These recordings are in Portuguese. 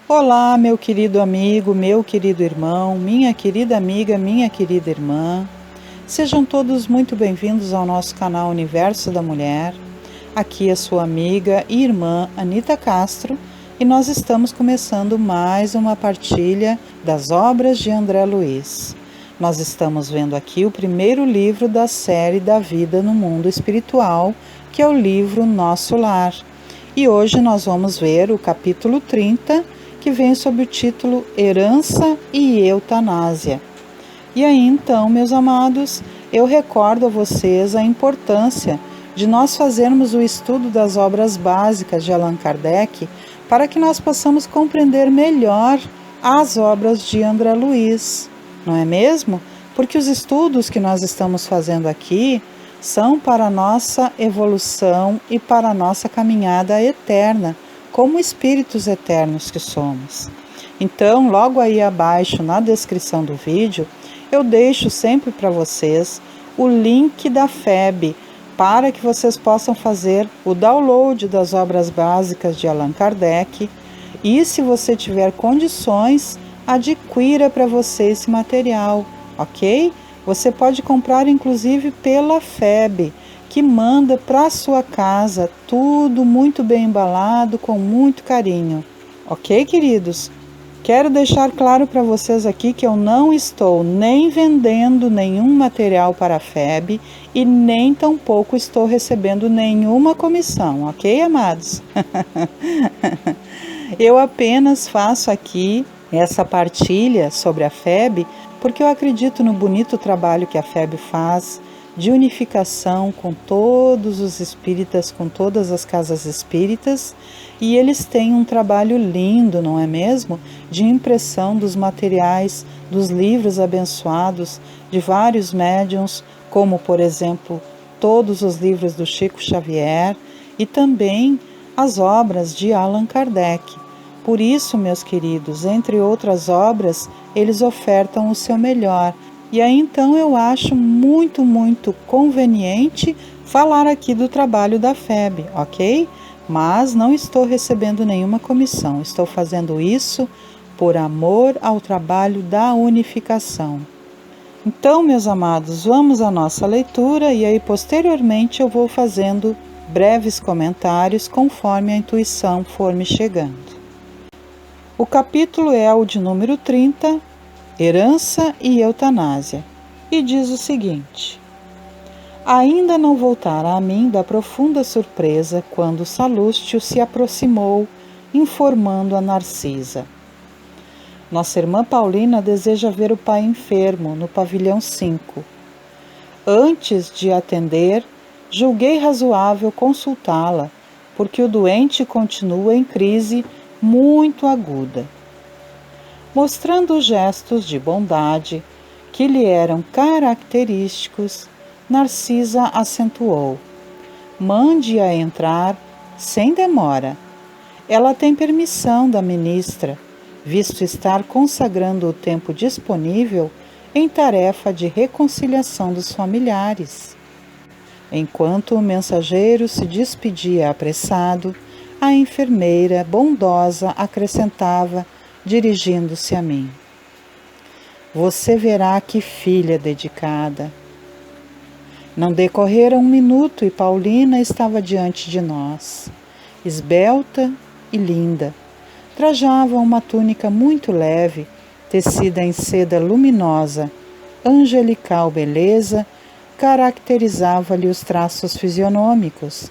Olá, meu querido amigo, meu querido irmão, minha querida amiga, minha querida irmã. Sejam todos muito bem-vindos ao nosso canal Universo da Mulher. Aqui é sua amiga e irmã Anita Castro e nós estamos começando mais uma partilha das obras de André Luiz. Nós estamos vendo aqui o primeiro livro da série da vida no mundo espiritual, que é o livro Nosso Lar. E hoje nós vamos ver o capítulo 30, que vem sob o título Herança e Eutanásia. E aí então, meus amados, eu recordo a vocês a importância de nós fazermos o estudo das obras básicas de Allan Kardec para que nós possamos compreender melhor as obras de André Luiz, não é mesmo? Porque os estudos que nós estamos fazendo aqui são para a nossa evolução e para a nossa caminhada eterna, como espíritos eternos que somos. Então, logo aí abaixo na descrição do vídeo, eu deixo sempre para vocês o link da FEB para que vocês possam fazer o download das obras básicas de Allan Kardec e, se você tiver condições, adquira para você esse material, ok? Você pode comprar inclusive pela FEB, que manda para sua casa tudo muito bem embalado, com muito carinho. Ok, queridos? Quero deixar claro para vocês aqui que eu não estou nem vendendo nenhum material para a FEB e nem tampouco estou recebendo nenhuma comissão, ok, amados? Eu apenas faço aqui essa partilha sobre a FEB porque eu acredito no bonito trabalho que a FEB faz de unificação com todos os espíritas, com todas as casas espíritas, e eles têm um trabalho lindo, não é mesmo? De impressão dos materiais, dos livros abençoados de vários médiuns, como, por exemplo, todos os livros do Chico Xavier e também as obras de Allan Kardec. Por isso, meus queridos, entre outras obras, eles ofertam o seu melhor. E aí então eu acho muito conveniente falar aqui do trabalho da FEB, ok? Mas não estou recebendo nenhuma comissão, estou fazendo isso por amor ao trabalho da unificação. Então, meus amados, vamos à nossa leitura e aí posteriormente eu vou fazendo breves comentários conforme a intuição for me chegando. O capítulo é o de número 30, Herança e Eutanásia, e diz o seguinte: ainda não voltara a mim da profunda surpresa quando Salústio se aproximou, informando a Narcisa: nossa irmã Paulina deseja ver o pai enfermo no pavilhão 5. Antes de atender, julguei razoável consultá-la, porque o doente continua em crise muito aguda. Mostrando gestos de bondade que lhe eram característicos, Narcisa acentuou: mande-a entrar sem demora. Ela tem permissão da ministra, visto estar consagrando o tempo disponível em tarefa de reconciliação dos familiares. Enquanto o mensageiro se despedia apressado, a enfermeira bondosa acrescentava, dirigindo-se a mim: você verá que filha dedicada. Não decorrera um minuto e Paulina estava diante de nós, esbelta e linda. Trajava uma túnica muito leve, tecida em seda luminosa. Angelical beleza caracterizava-lhe os traços fisionômicos,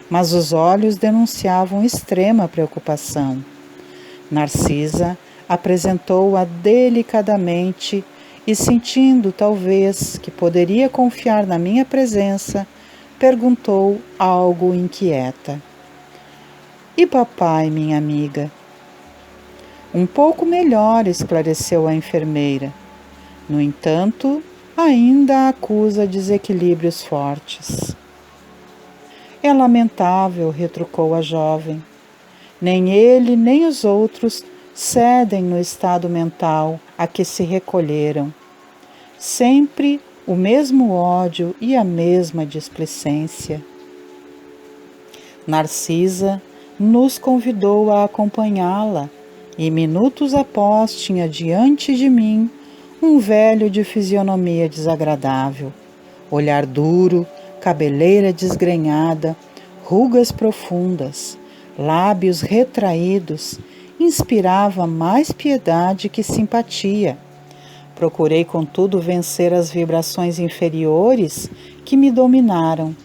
mas os olhos denunciavam extrema preocupação. Narcisa apresentou-a delicadamente e, sentindo talvez que poderia confiar na minha presença, perguntou algo inquieta: e papai, minha amiga? Um pouco melhor, esclareceu a enfermeira. No entanto, ainda acusa desequilíbrios fortes. É lamentável, retrucou a jovem. Nem ele, nem os outros cedem no estado mental a que se recolheram. Sempre o mesmo ódio e a mesma displicência. Narcisa nos convidou a acompanhá-la e minutos após tinha diante de mim um velho de fisionomia desagradável, olhar duro, cabeleira desgrenhada, rugas profundas, lábios retraídos, inspirava mais piedade que simpatia. Procurei, contudo, vencer as vibrações inferiores que me dominaram,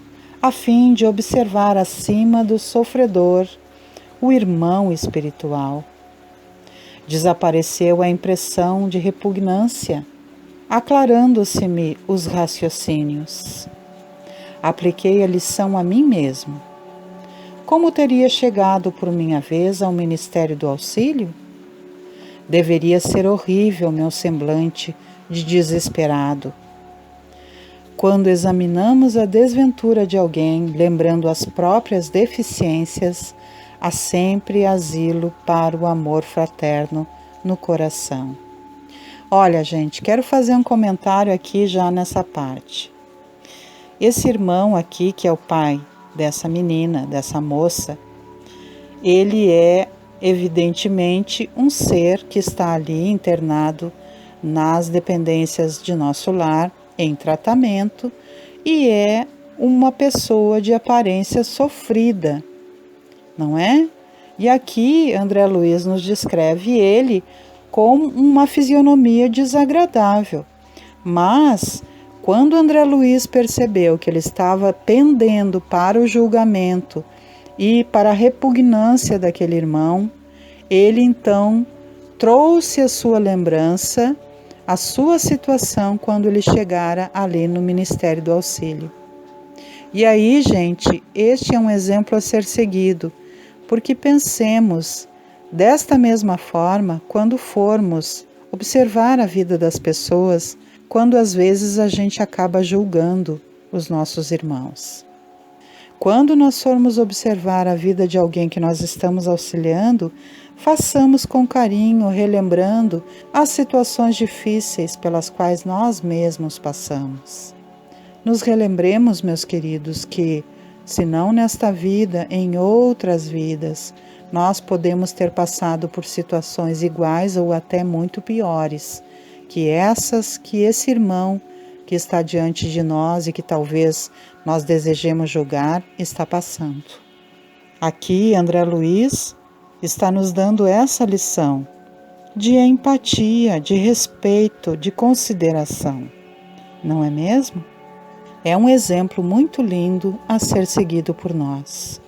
a fim de observar acima do sofredor o irmão espiritual. Desapareceu a impressão de repugnância, aclarando-se-me os raciocínios. Apliquei a lição a mim mesmo. Como teria chegado por minha vez ao Ministério do Auxílio? Deveria ser horrível meu semblante de desesperado. Quando examinamos a desventura de alguém, lembrando as próprias deficiências, há sempre asilo para o amor fraterno no coração. Olha, gente, quero fazer um comentário aqui já nessa parte. Esse irmão aqui, que é o pai dessa menina, dessa moça, ele é evidentemente um ser que está ali internado nas dependências de nosso lar, em tratamento, e é uma pessoa de aparência sofrida, não é? E aqui André Luiz nos descreve ele com uma fisionomia desagradável. Mas, quando André Luiz percebeu que ele estava pendendo para o julgamento e para a repugnância daquele irmão, ele então trouxe a sua lembrança, a sua situação quando ele chegara ali no Ministério do Auxílio. E aí, gente, este é um exemplo a ser seguido, porque pensemos desta mesma forma quando formos observar a vida das pessoas, quando às vezes a gente acaba julgando os nossos irmãos. Quando nós formos observar a vida de alguém que nós estamos auxiliando, façamos com carinho, relembrando as situações difíceis pelas quais nós mesmos passamos. Nos relembremos, meus queridos, que, se não nesta vida, em outras vidas, nós podemos ter passado por situações iguais ou até muito piores, que essas que esse irmão que está diante de nós e que talvez nós desejemos julgar, está passando. Aqui, André Luiz está nos dando essa lição de empatia, de respeito, de consideração. Não é mesmo? É um exemplo muito lindo a ser seguido por nós.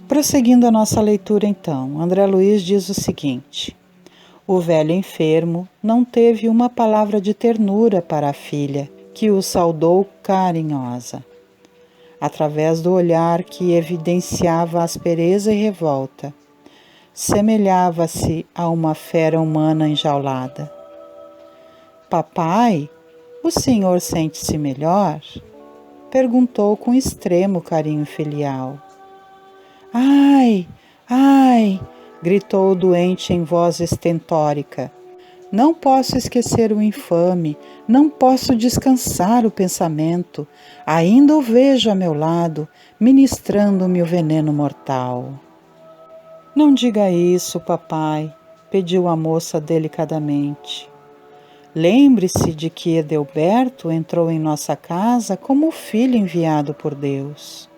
Prosseguindo a nossa leitura então, André Luiz diz o seguinte: o velho enfermo não teve uma palavra de ternura para a filha, que o saudou carinhosa. Através do olhar que evidenciava aspereza e revolta, semelhava-se a uma fera humana enjaulada. Papai, o senhor sente-se melhor? Perguntou com extremo carinho filial. Ai, ai! Gritou o doente em voz estentórica. Não posso esquecer o infame, não posso descansar o pensamento, ainda o vejo a meu lado, ministrando-me o veneno mortal. Não diga isso, papai, pediu a moça delicadamente. Lembre-se de que Edelberto entrou em nossa casa como filho enviado por Deus.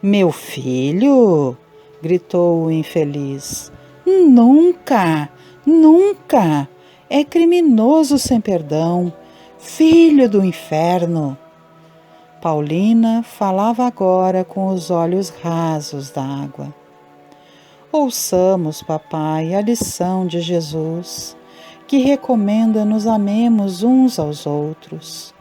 Meu filho? Gritou o infeliz. Nunca, nunca! É criminoso sem perdão, filho do inferno! Paulina falava agora com os olhos rasos d'água. Ouçamos, papai, a lição de Jesus, que recomenda nos amemos uns aos outros.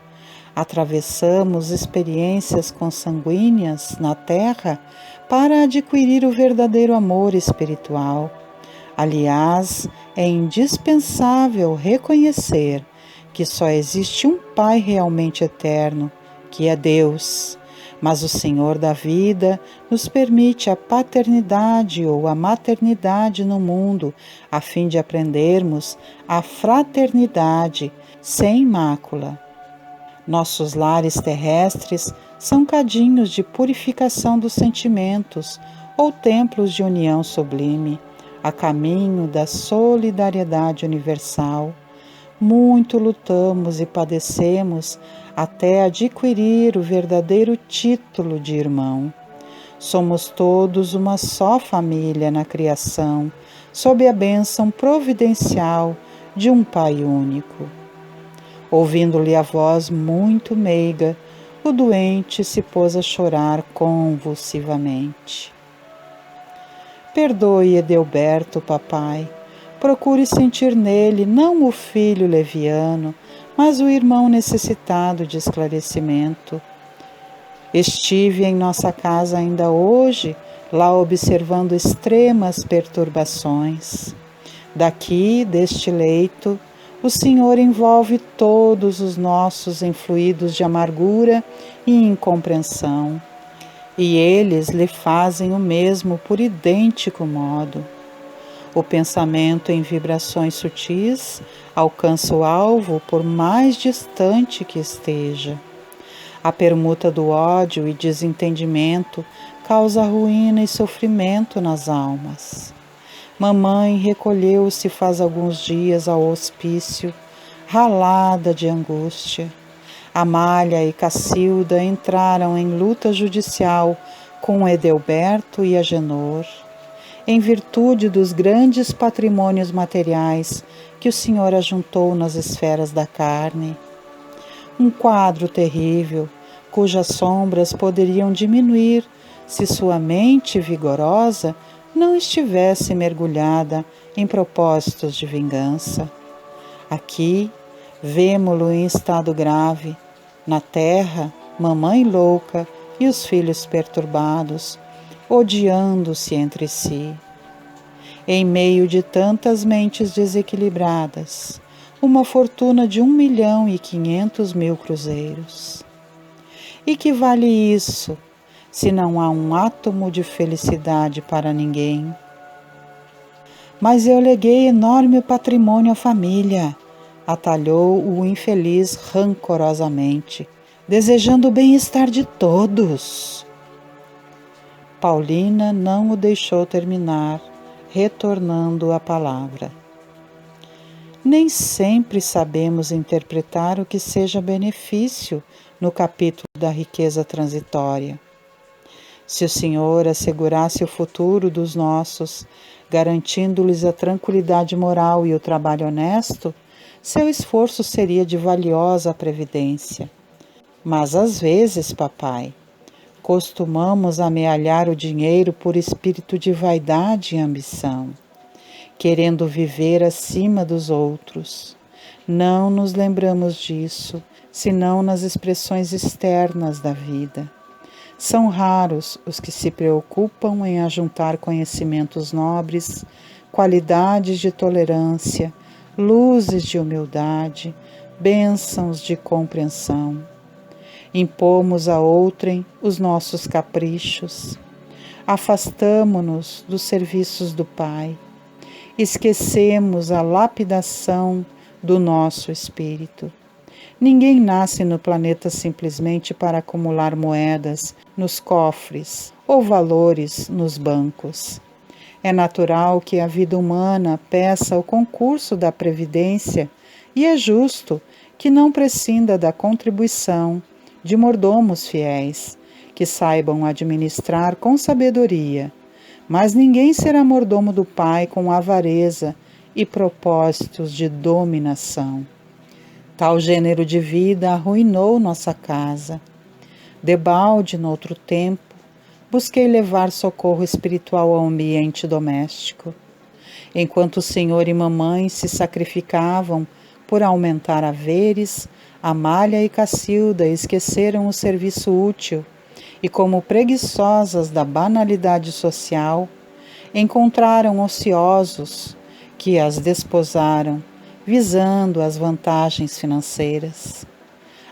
Atravessamos experiências consanguíneas na terra para adquirir o verdadeiro amor espiritual. Aliás, é indispensável reconhecer que só existe um Pai realmente eterno, que é Deus. Mas o Senhor da vida nos permite a paternidade ou a maternidade no mundo, a fim de aprendermos a fraternidade sem mácula. Nossos lares terrestres são cadinhos de purificação dos sentimentos ou templos de união sublime, a caminho da solidariedade universal, muito lutamos e padecemos até adquirir o verdadeiro título de irmão. Somos todos uma só família na criação, sob a bênção providencial de um Pai único. Ouvindo-lhe a voz muito meiga, o doente se pôs a chorar convulsivamente. Perdoe Edelberto, papai. Procure sentir nele não o filho leviano, mas o irmão necessitado de esclarecimento. Estive em nossa casa ainda hoje, lá observando extremas perturbações. Daqui, deste leito, o Senhor envolve todos os nossos enfluídos de amargura e incompreensão, e eles lhe fazem o mesmo por idêntico modo. O pensamento em vibrações sutis alcança o alvo por mais distante que esteja. A permuta do ódio e desentendimento causa ruína e sofrimento nas almas. Mamãe recolheu-se faz alguns dias ao hospício, ralada de angústia. Amália e Cacilda entraram em luta judicial com Edelberto e Agenor, em virtude dos grandes patrimônios materiais que o Senhor ajuntou nas esferas da carne. Um quadro terrível, cujas sombras poderiam diminuir se sua mente vigorosa não estivesse mergulhada em propósitos de vingança. Aqui, vemo-lo em estado grave. Na terra, mamãe louca e os filhos perturbados, odiando-se entre si. Em meio de tantas mentes desequilibradas, uma fortuna de 1.500.000 cruzeiros. E que vale isso, se não há um átomo de felicidade para ninguém? Mas eu leguei enorme patrimônio à família, atalhou o infeliz rancorosamente, desejando o bem-estar de todos. Paulina não o deixou terminar, retornando a palavra. Nem sempre sabemos interpretar o que seja benefício no capítulo da riqueza transitória. Se o Senhor assegurasse o futuro dos nossos, garantindo-lhes a tranquilidade moral e o trabalho honesto, seu esforço seria de valiosa previdência. Mas às vezes, papai, costumamos amealhar o dinheiro por espírito de vaidade e ambição, querendo viver acima dos outros. Não nos lembramos disso, senão nas expressões externas da vida. São raros os que se preocupam em ajuntar conhecimentos nobres, qualidades de tolerância, luzes de humildade, bênçãos de compreensão. Impomos a outrem os nossos caprichos, afastamo-nos dos serviços do Pai, esquecemos a lapidação do nosso espírito. Ninguém nasce no planeta simplesmente para acumular moedas nos cofres ou valores nos bancos. É natural que a vida humana peça o concurso da previdência e é justo que não prescinda da contribuição de mordomos fiéis, que saibam administrar com sabedoria. Mas ninguém será mordomo do Pai com avareza e propósitos de dominação. Tal gênero de vida arruinou nossa casa. Debalde, noutro tempo, busquei levar socorro espiritual ao ambiente doméstico. Enquanto o senhor e mamãe se sacrificavam por aumentar haveres, Amália e Cacilda esqueceram o serviço útil e, como preguiçosas da banalidade social, encontraram ociosos que as desposaram, visando as vantagens financeiras.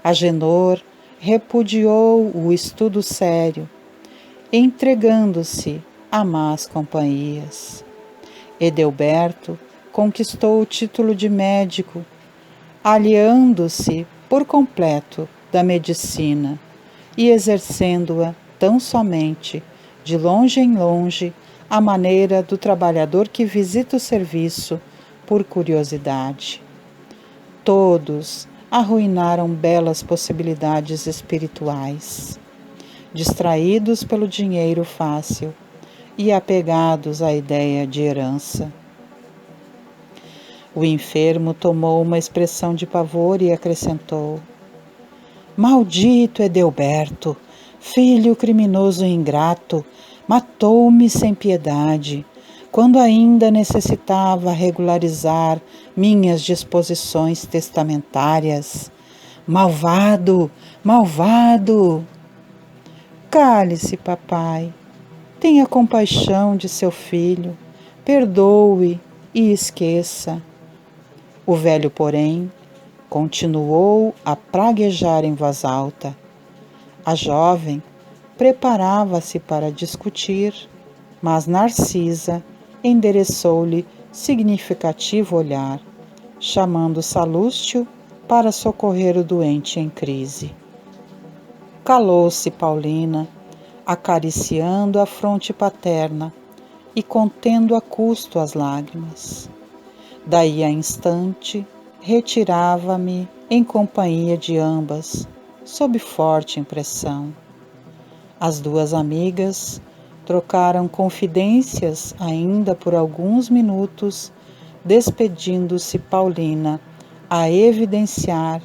Agenor repudiou o estudo sério, entregando-se a más companhias. Edelberto conquistou o título de médico, aliando-se por completo da medicina e exercendo-a tão somente, de longe em longe, à maneira do trabalhador que visita o serviço por curiosidade. Todos arruinaram belas possibilidades espirituais, distraídos pelo dinheiro fácil e apegados à ideia de herança. O enfermo tomou uma expressão de pavor e acrescentou: Maldito Edelberto, filho criminoso e ingrato, matou-me sem piedade, quando ainda necessitava regularizar minhas disposições testamentárias. Malvado, malvado! Cale-se, papai. Tenha compaixão de seu filho, perdoe e esqueça. O velho, porém, continuou a praguejar em voz alta. A jovem preparava-se para discutir, mas Narcisa endereçou-lhe significativo olhar, chamando Salúcio para socorrer o doente em crise. Calou-se Paulina, acariciando a fronte paterna e contendo a custo as lágrimas. Daí a instante, retirava-me em companhia de ambas, sob forte impressão. As duas amigas trocaram confidências ainda por alguns minutos, despedindo-se Paulina a evidenciar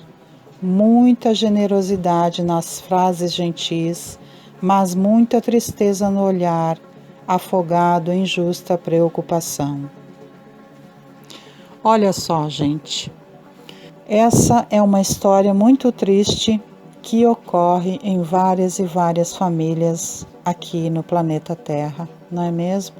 muita generosidade nas frases gentis, mas muita tristeza no olhar, afogado em justa preocupação. Olha só, gente, essa é uma história muito triste que ocorre em várias e várias famílias aqui no planeta Terra, não é mesmo?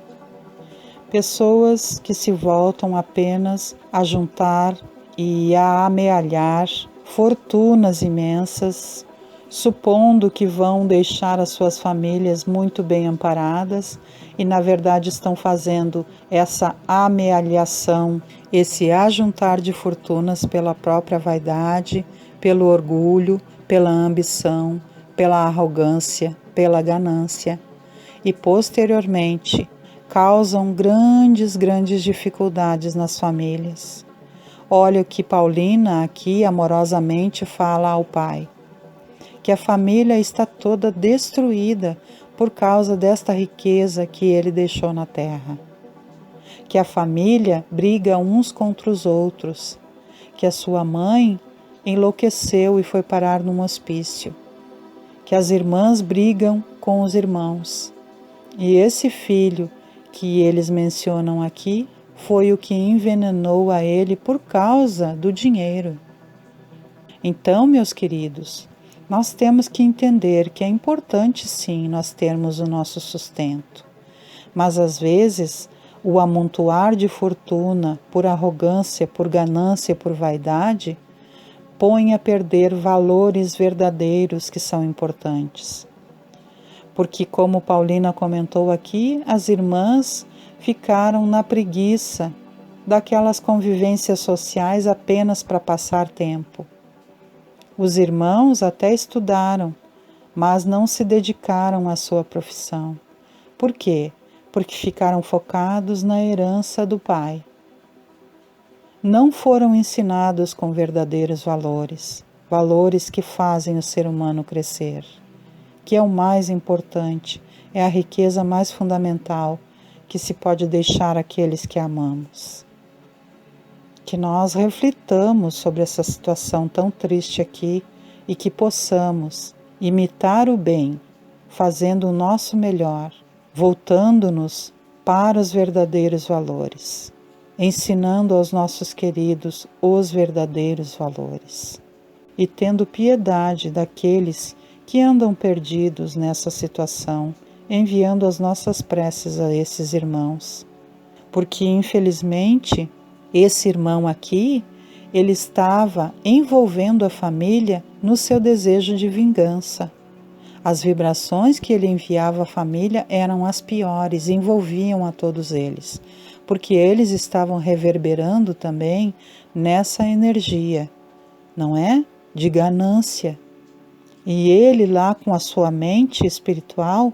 Pessoas que se voltam apenas a juntar e a amealhar fortunas imensas, supondo que vão deixar as suas famílias muito bem amparadas e, na verdade, estão fazendo essa amealhação, esse ajuntar de fortunas pela própria vaidade, pelo orgulho, pela ambição, pela arrogância, pela ganância e, posteriormente, causam grandes dificuldades nas famílias. Olha o que Paulina aqui amorosamente fala ao pai, que a família está toda destruída por causa desta riqueza que ele deixou na terra, que a família briga uns contra os outros, que a sua mãe enlouqueceu e foi parar num hospício, que as irmãs brigam com os irmãos, e esse filho que eles mencionam aqui foi o que envenenou a ele por causa do dinheiro. Então, meus queridos, nós temos que entender que é importante sim nós termos o nosso sustento, mas às vezes o amontoar de fortuna por arrogância, por ganância, por vaidade, põe a perder valores verdadeiros que são importantes. Porque, como Paulina comentou aqui, as irmãs ficaram na preguiça daquelas convivências sociais apenas para passar tempo. Os irmãos até estudaram, mas não se dedicaram à sua profissão. Por quê? Porque ficaram focados na herança do pai. Não foram ensinados com verdadeiros valores, valores que fazem o ser humano crescer, que é o mais importante, é a riqueza mais fundamental que se pode deixar àqueles que amamos. Que nós reflitamos sobre essa situação tão triste aqui e que possamos imitar o bem, fazendo o nosso melhor, voltando-nos para os verdadeiros valores, ensinando aos nossos queridos os verdadeiros valores e tendo piedade daqueles que andam perdidos nessa situação, enviando as nossas preces a esses irmãos. Porque, infelizmente, esse irmão aqui, ele estava envolvendo a família no seu desejo de vingança. As vibrações que ele enviava à família eram as piores, envolviam a todos eles, porque eles estavam reverberando também nessa energia, não é? De ganância. E ele lá com a sua mente espiritual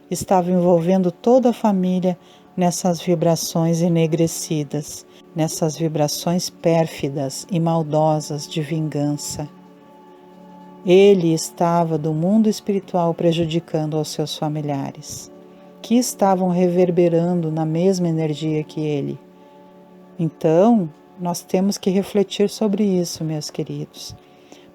estava envolvendo toda a família nessas vibrações enegrecidas, nessas vibrações pérfidas e maldosas de vingança. Ele estava do mundo espiritual prejudicando aos seus familiares, que estavam reverberando na mesma energia que ele. Então, nós temos que refletir sobre isso, meus queridos.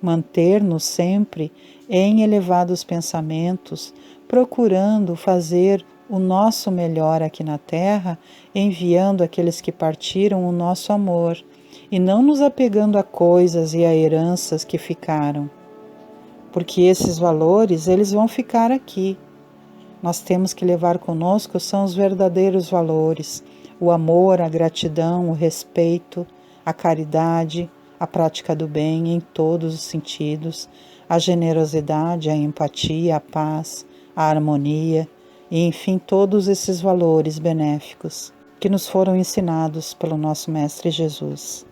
Manter-nos sempre em elevados pensamentos, procurando fazer o nosso melhor aqui na Terra, enviando àqueles que partiram o nosso amor, e não nos apegando a coisas e a heranças que ficaram. Porque esses valores, eles vão ficar aqui. Nós temos que levar conosco são os verdadeiros valores, o amor, a gratidão, o respeito, a caridade, a prática do bem em todos os sentidos, a generosidade, a empatia, a paz, a harmonia e, enfim, todos esses valores benéficos que nos foram ensinados pelo nosso Mestre Jesus.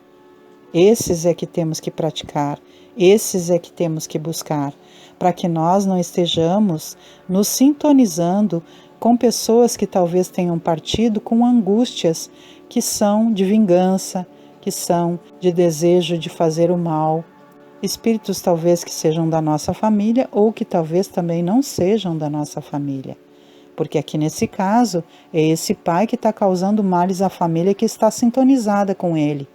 Esses é que temos que praticar, esses é que temos que buscar, para que nós não estejamos nos sintonizando com pessoas que talvez tenham partido com angústias que são de vingança, que são de desejo de fazer o mal, espíritos talvez que sejam da nossa família ou que talvez também não sejam da nossa família. Porque aqui nesse caso é esse pai que está causando males à família que está sintonizada com ele,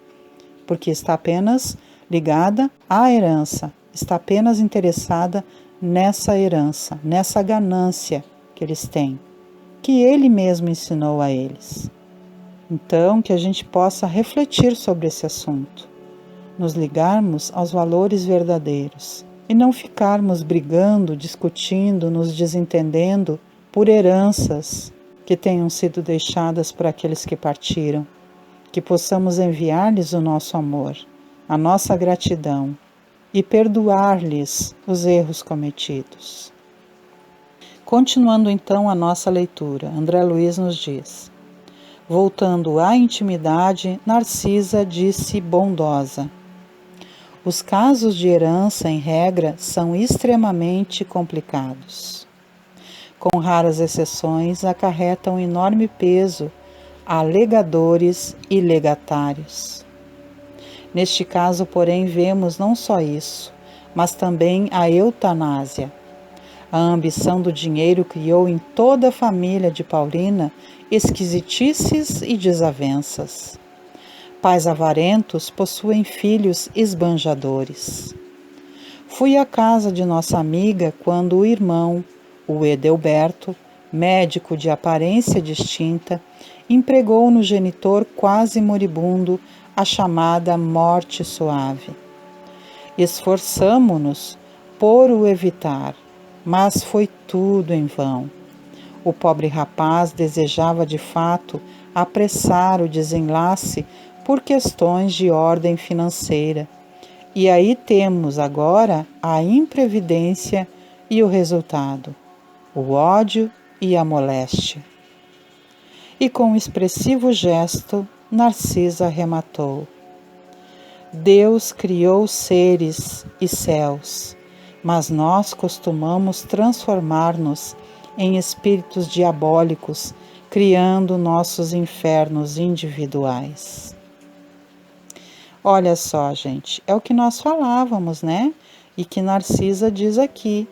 porque está apenas ligada à herança, está apenas interessada nessa herança, nessa ganância que eles têm, que ele mesmo ensinou a eles. Então, que a gente possa refletir sobre esse assunto, nos ligarmos aos valores verdadeiros e não ficarmos brigando, discutindo, nos desentendendo por heranças que tenham sido deixadas por aqueles que partiram, que possamos enviar-lhes o nosso amor, a nossa gratidão e perdoar-lhes os erros cometidos. Continuando então a nossa leitura, André Luiz nos diz: voltando à intimidade, Narcisa disse bondosa: os casos de herança, em regra, são extremamente complicados. Com raras exceções, acarretam enorme peso a legadores e legatários. Neste caso, porém, vemos não só isso, mas também a eutanásia. A ambição do dinheiro criou em toda a família de Paulina esquisitices e desavenças. Pais avarentos possuem filhos esbanjadores. Fui à casa de nossa amiga quando o irmão, o Edelberto, médico de aparência distinta, empregou no genitor quase moribundo a chamada morte suave. Esforçamo-nos por o evitar, mas foi tudo em vão. O pobre rapaz desejava de fato apressar o desenlace por questões de ordem financeira. E aí temos agora a imprevidência e o resultado, o ódio e a moléstia. E com um expressivo gesto, Narcisa arrematou: Deus criou seres e céus, mas nós costumamos transformar-nos em espíritos diabólicos, criando nossos infernos individuais. Olha só, gente, é o que nós falávamos, né? E que Narcisa diz aqui,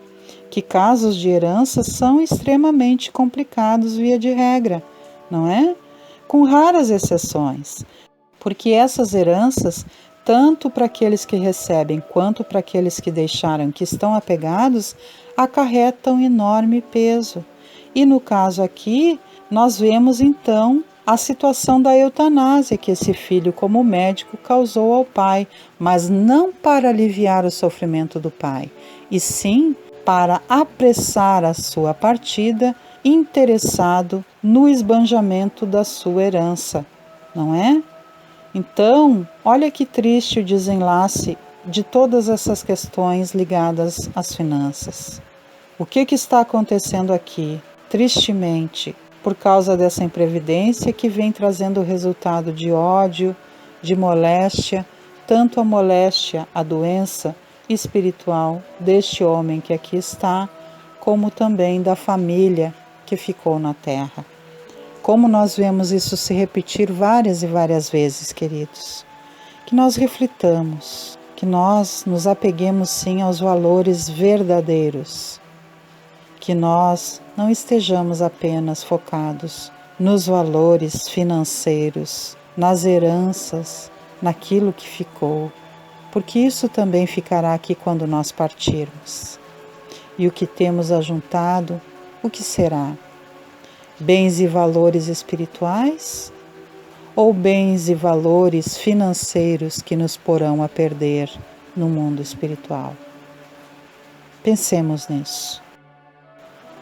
que casos de herança são extremamente complicados via de regra, não é? Com raras exceções, porque essas heranças, tanto para aqueles que recebem quanto para aqueles que deixaram, que estão apegados, acarretam enorme peso. E no caso aqui, nós vemos então a situação da eutanásia que esse filho, como médico, causou ao pai, mas não para aliviar o sofrimento do pai, e sim para apressar a sua partida, interessado no esbanjamento da sua herança, não é? Então, olha que triste o desenlace de todas essas questões ligadas às finanças. O que está acontecendo aqui? Tristemente, por causa dessa imprevidência que vem trazendo o resultado de ódio, de moléstia, tanto a moléstia, a doença espiritual deste homem que aqui está, como também da família que ficou na Terra. Como nós vemos isso se repetir várias e várias vezes, queridos. Que nós reflitamos, que nós nos apeguemos sim aos valores verdadeiros, que nós não estejamos apenas focados nos valores financeiros, nas heranças, naquilo que ficou, porque isso também ficará aqui quando nós partirmos. E o que temos ajuntado, o que será? Bens e valores espirituais? Ou bens e valores financeiros que nos porão a perder no mundo espiritual? Pensemos nisso.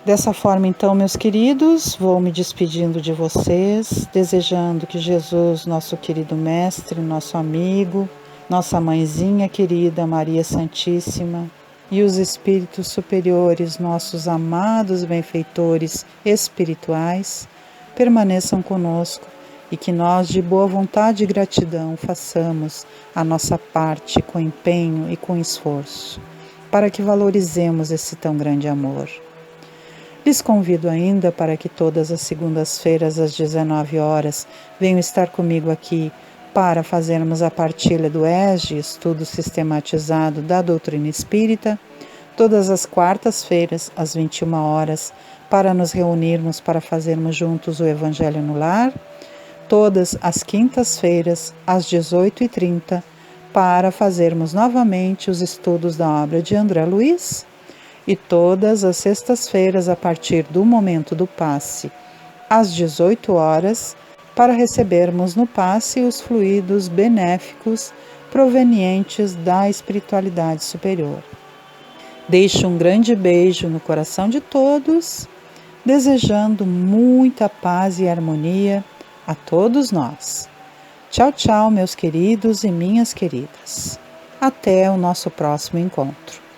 Dessa forma, então, meus queridos, vou me despedindo de vocês, desejando que Jesus, nosso querido Mestre, nosso amigo, nossa mãezinha querida Maria Santíssima e os espíritos superiores, nossos amados benfeitores espirituais, permaneçam conosco e que nós, de boa vontade e gratidão, façamos a nossa parte com empenho e com esforço, para que valorizemos esse tão grande amor. Lhes convido ainda para que todas as segundas-feiras às 19 horas venham estar comigo aqui para fazermos a partilha do ESG, estudo sistematizado da doutrina espírita, todas as quartas-feiras às 21 horas para nos reunirmos para fazermos juntos o Evangelho no Lar, todas as quintas-feiras às 18h30 para fazermos novamente os estudos da obra de André Luiz, e todas as sextas-feiras a partir do momento do passe às 18 horas para recebermos no passe os fluidos benéficos provenientes da espiritualidade superior. Deixo um grande beijo no coração de todos, desejando muita paz e harmonia a todos nós. Tchau, tchau, meus queridos e minhas queridas. Até o nosso próximo encontro.